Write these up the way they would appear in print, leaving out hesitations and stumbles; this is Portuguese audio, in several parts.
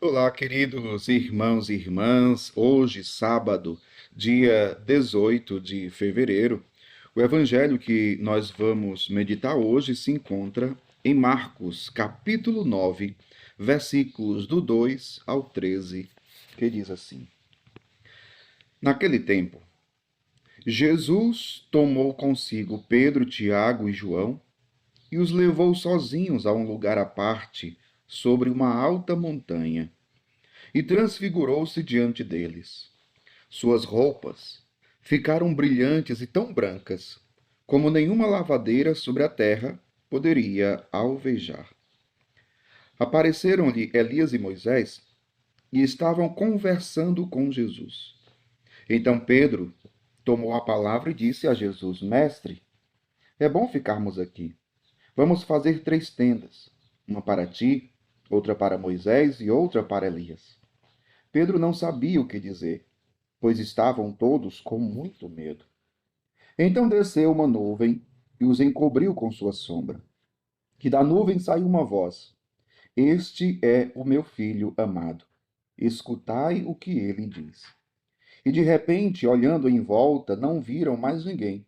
Olá, queridos irmãos e irmãs. Hoje, sábado, dia 18 de fevereiro, o evangelho que nós vamos meditar hoje se encontra em Marcos, capítulo 9, versículos do 2 ao 13, que diz assim: Naquele tempo, Jesus tomou consigo Pedro, Tiago e João e os levou sozinhos a um lugar à parte, sobre uma alta montanha, e transfigurou-se diante deles. Suas roupas ficaram brilhantes e tão brancas, como nenhuma lavadeira sobre a terra poderia alvejar. Apareceram-lhe Elias e Moisés e estavam conversando com Jesus. Então Pedro tomou a palavra e disse a Jesus: Mestre, é bom ficarmos aqui. Vamos fazer 3 tendas, uma para ti, outra para Moisés e outra para Elias. Pedro não sabia o que dizer, pois estavam todos com muito medo. Então desceu uma nuvem e os encobriu com sua sombra. E da nuvem saiu uma voz: Este é o meu filho amado. Escutai o que ele diz. E de repente, olhando em volta, não viram mais ninguém,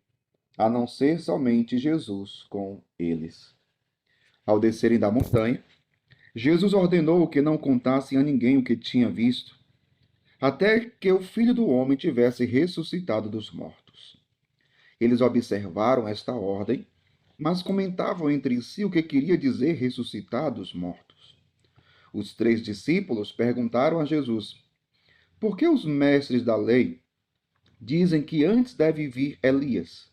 a não ser somente Jesus com eles. Ao descerem da montanha, Jesus ordenou que não contassem a ninguém o que tinha visto, até que o Filho do Homem tivesse ressuscitado dos mortos. Eles observaram esta ordem, mas comentavam entre si o que queria dizer ressuscitar dos mortos. Os 3 discípulos perguntaram a Jesus: Por que os mestres da lei dizem que antes deve vir Elias?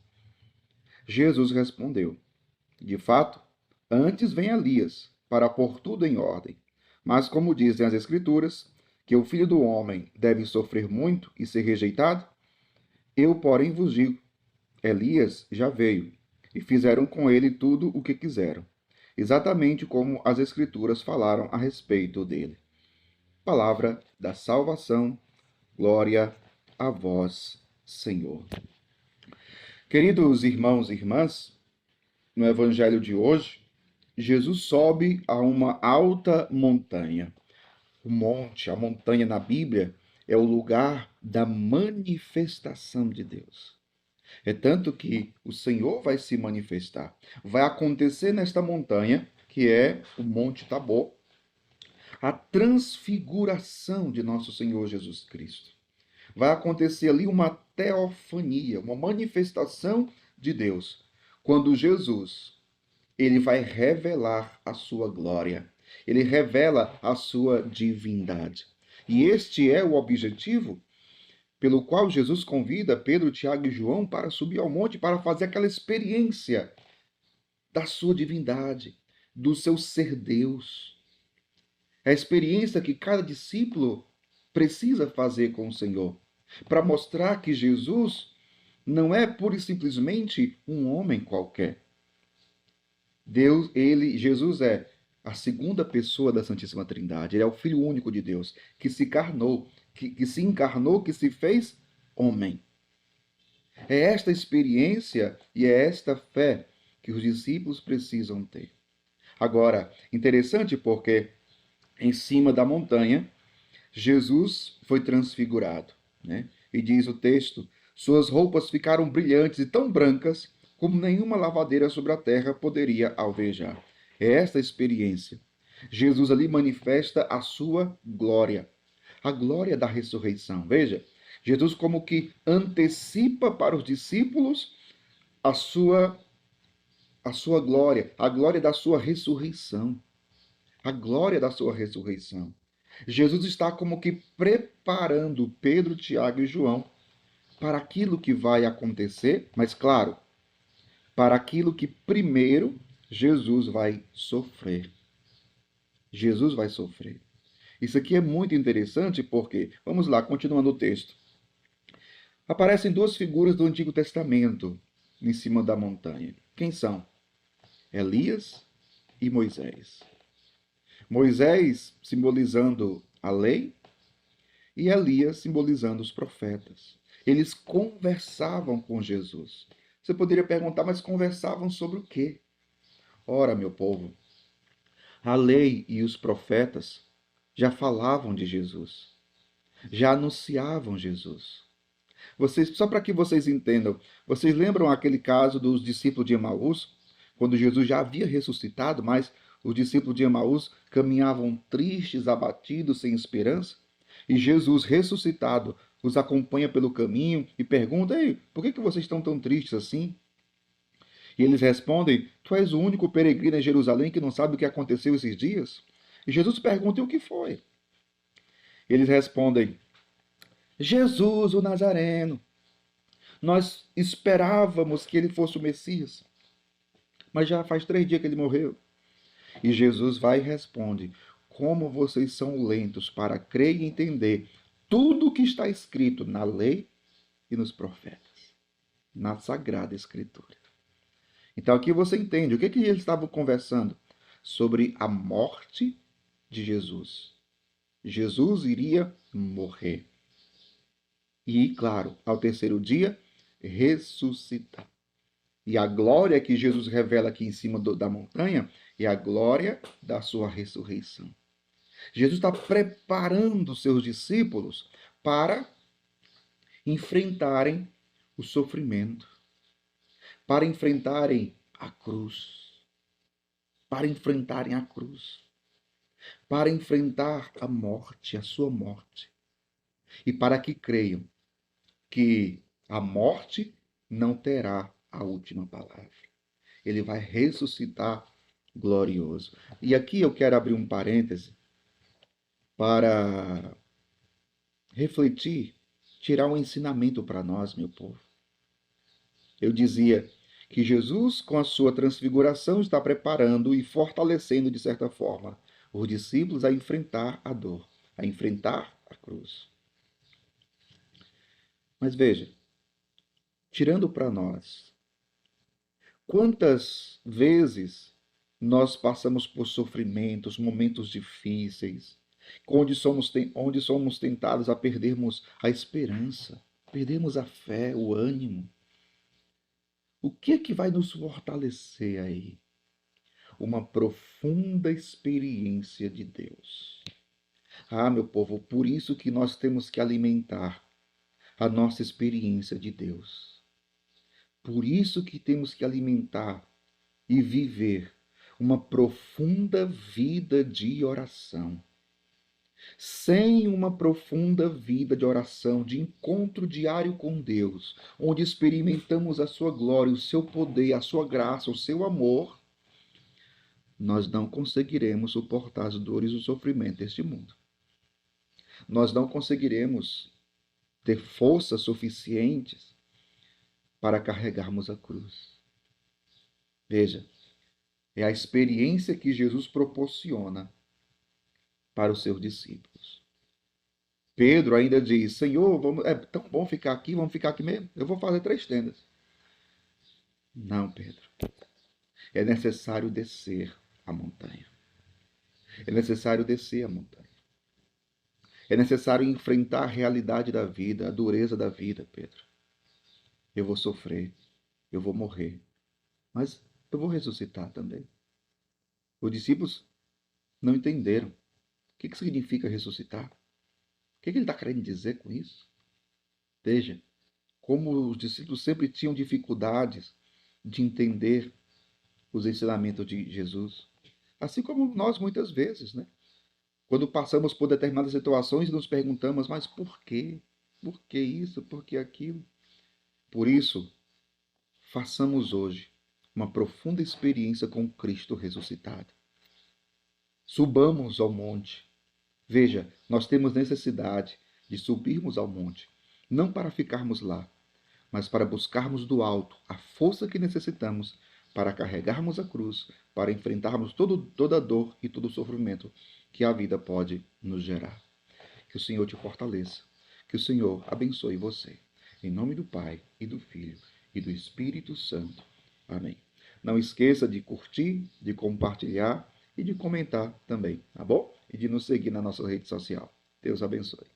Jesus respondeu: De fato, antes vem Elias, para pôr tudo em ordem. Mas, como dizem as Escrituras, que o Filho do Homem deve sofrer muito e ser rejeitado, eu, porém, vos digo: Elias já veio, e fizeram com ele tudo o que quiseram, exatamente como as Escrituras falaram a respeito dele. Palavra da salvação, glória a vós, Senhor. Queridos irmãos e irmãs, no Evangelho de hoje, Jesus sobe a uma alta montanha. O monte, a montanha na Bíblia, é o lugar da manifestação de Deus. É tanto que o Senhor vai se manifestar. Vai acontecer nesta montanha, que é o Monte Tabor, a transfiguração de nosso Senhor Jesus Cristo. Vai acontecer ali uma teofania, uma manifestação de Deus, quando Jesus ele vai revelar a sua glória. Ele revela a sua divindade. E este é o objetivo pelo qual Jesus convida Pedro, Tiago e João para subir ao monte para fazer aquela experiência da sua divindade, do seu ser Deus. É a experiência que cada discípulo precisa fazer com o Senhor, para mostrar que Jesus não é pura e simplesmente um homem qualquer. Jesus é a segunda pessoa da Santíssima Trindade. Ele é o Filho único de Deus, que se encarnou, que se fez homem. É esta experiência e é esta fé que os discípulos precisam ter. Agora, interessante porque em cima da montanha, Jesus foi transfigurado, né? E diz o texto: suas roupas ficaram brilhantes e tão brancas como nenhuma lavadeira sobre a terra poderia alvejar. É esta experiência. Jesus ali manifesta a sua glória, a glória da ressurreição. Veja, Jesus como que antecipa para os discípulos a sua a sua glória, a glória da sua ressurreição, a glória da sua ressurreição. Jesus está como que preparando Pedro, Tiago e João para aquilo que vai acontecer, mas claro, para aquilo que primeiro Jesus vai sofrer. Jesus vai sofrer. Isso aqui é muito interessante porque, vamos lá, continuando o texto. Aparecem 2 figuras do Antigo Testamento em cima da montanha. Quem são? Elias e Moisés. Moisés simbolizando a lei e Elias simbolizando os profetas. Eles conversavam com Jesus. Você poderia perguntar, mas conversavam sobre o quê? Ora, meu povo, a lei e os profetas já falavam de Jesus, já anunciavam Jesus. Vocês, só para que vocês entendam, vocês lembram aquele caso dos discípulos de Emaús, quando Jesus já havia ressuscitado, mas os discípulos de Emaús caminhavam tristes, abatidos, sem esperança? E Jesus, ressuscitado, os acompanha pelo caminho e pergunta: Ei, por que vocês estão tão tristes assim? E eles respondem: Tu és o único peregrino em Jerusalém que não sabe o que aconteceu esses dias? E Jesus pergunta: E o que foi? Eles respondem: Jesus, o Nazareno. Nós esperávamos que ele fosse o Messias, mas já faz 3 dias que ele morreu. E Jesus vai e responde: Como vocês são lentos para crer e entender tudo o que está escrito na lei e nos profetas, na Sagrada Escritura. Então aqui você entende o que eles estavam conversando sobre a morte de Jesus. Jesus iria morrer. E, claro, ao terceiro dia, ressuscitar. E a glória que Jesus revela aqui em cima da montanha é a glória da sua ressurreição. Jesus está preparando seus discípulos para enfrentarem o sofrimento, para enfrentarem a cruz, para enfrentarem a cruz, para enfrentar a morte, a sua morte, e para que creiam que a morte não terá a última palavra. Ele vai ressuscitar glorioso. E aqui eu quero abrir um parêntese para refletir, tirar um ensinamento para nós, meu povo. Eu dizia que Jesus, com a sua transfiguração, está preparando e fortalecendo, de certa forma, os discípulos a enfrentar a dor, a enfrentar a cruz. Mas veja, tirando para nós, quantas vezes nós passamos por sofrimentos, momentos difíceis, onde somos tentados a perdermos a esperança, perdermos a fé, o ânimo. O que é que vai nos fortalecer aí? Uma profunda experiência de Deus. Ah, meu povo, por isso que nós temos que alimentar a nossa experiência de Deus. Por isso que temos que alimentar e viver uma profunda vida de oração. Sem uma profunda vida de oração, de encontro diário com Deus, onde experimentamos a sua glória, o seu poder, a sua graça, o seu amor, nós não conseguiremos suportar as dores e o sofrimento deste mundo. Nós não conseguiremos ter forças suficientes para carregarmos a cruz. Veja, é a experiência que Jesus proporciona para os seus discípulos. Pedro ainda diz: Senhor, é tão bom ficar aqui, vamos ficar aqui mesmo? Eu vou fazer 3 tendas. Não, Pedro. É necessário descer a montanha. É necessário descer a montanha. É necessário enfrentar a realidade da vida, a dureza da vida, Pedro. Eu vou sofrer, eu vou morrer, mas eu vou ressuscitar também. Os discípulos não entenderam o que significa ressuscitar. O que ele está querendo dizer com isso? Veja, como os discípulos sempre tinham dificuldades de entender os ensinamentos de Jesus. Assim como nós muitas vezes, né? Quando passamos por determinadas situações e nos perguntamos, mas por quê? Por que isso? Por que aquilo? Por isso, façamos hoje uma profunda experiência com Cristo ressuscitado. Subamos ao monte. Veja, nós temos necessidade de subirmos ao monte, não para ficarmos lá, mas para buscarmos do alto a força que necessitamos para carregarmos a cruz, para enfrentarmos toda a dor e todo o sofrimento que a vida pode nos gerar. Que o Senhor te fortaleça, que o Senhor abençoe você. Em nome do Pai, e do Filho, e do Espírito Santo. Amém. Não esqueça de curtir, de compartilhar e de comentar também, tá bom? E de nos seguir na nossa rede social. Deus abençoe.